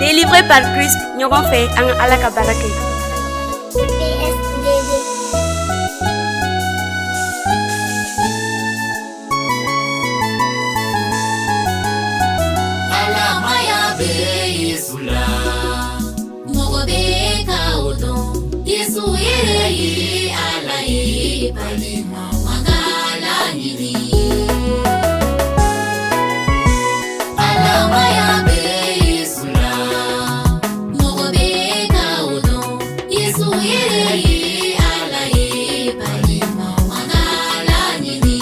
Délivré par Christ, ɲɔgɔn fɛ an ka Ala ka baara kɛ. PSDD. Ala maya be Yesu la, mogo be ka o dɔn. Yesu yɛrɛ ye Ala ye, balima magala ɲini. Ala maya be Yesu la, mogo be ka o dɔn. Yesu yɛrɛ ye Ala ye, balima magala ɲini.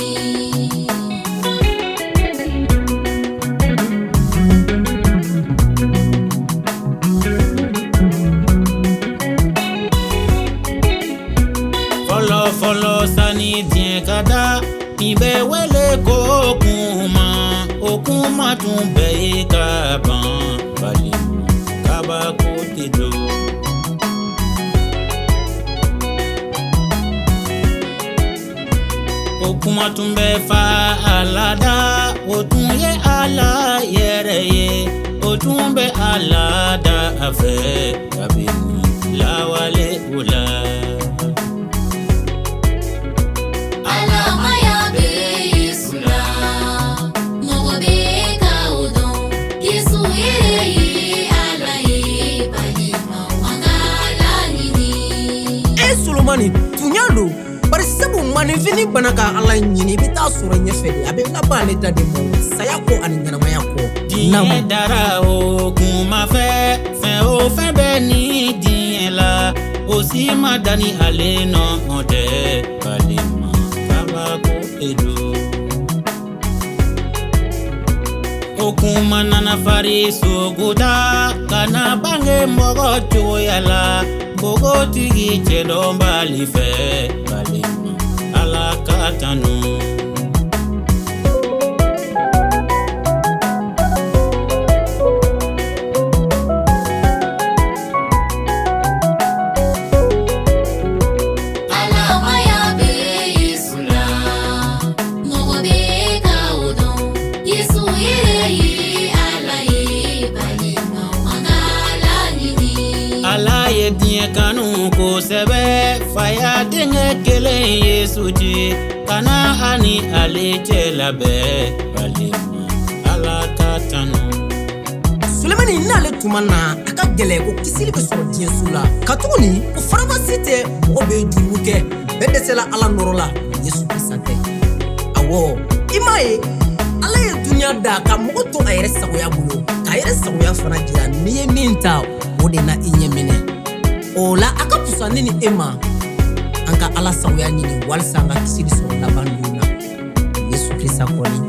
Fọlọ sani diɲɛ ka da nin bɛ wele ko okuma tun bɛɛ ye ka ban balima kabako tɛ don. Okuma tun bɛ fa Ala da o tun ye Ala yɛrɛ ye o tun bɛ Ala da a fɛ kabini lawale o la. Ala maya be Yesu la, mogo be ka o dɔn. Yesu yɛrɛ ye Ala ye, balima magala ɲini. Solomani tun y'a don bari sabu maninfini bana ka Ala ɲini i bɛ taa sɔrɔ ɲɛfɛ de a bɛ laban ale da de ma saya kɔ ani ɲɛnamaya kɔ. Diɲɛ dara o kuma fɛ fɛn o fɛn bɛ ni diɲɛ la o si ma dani ale nɔ tɛ balima kabako de don. O kuma nana fari sogoda kana bange mɔgɔ cogoya la npogotigi cɛ dɔn bali fɛ balima Ala ka tanu. Ala maya be Yesu la, mogo be ka o dɔn. Yesu yɛrɛ ye Ala ye, balima magala ɲini. Ala ye diɲɛ kanu kosɛbɛ faya denkɛ kelen Yesu di kana ani ale cɛ labɛn balima Ala ka tanu. Sulemani n'ale tuma na a ka gɛlɛn ko kisili bɛ sɔrɔ diɲɛ su la ka tuguni o faramasi tɛ mɔgɔ bɛ juru kɛ bɛɛ dɛsɛla Ala nɔrɔ la Yesu Kirisa tɛ. Awɔ i m'a ye Ala ye dunuya da ka mɔgɔ to a yɛrɛ sagoya bolo k'a yɛrɛ sagoya fana jira n'i ye min ta o de na i ɲɛ minɛ. O la a ka fisa ne ni e ma an ka Ala sagoya ɲini walasa an ka kisili sɔrɔ laban don na Yesu Kirisa kɔni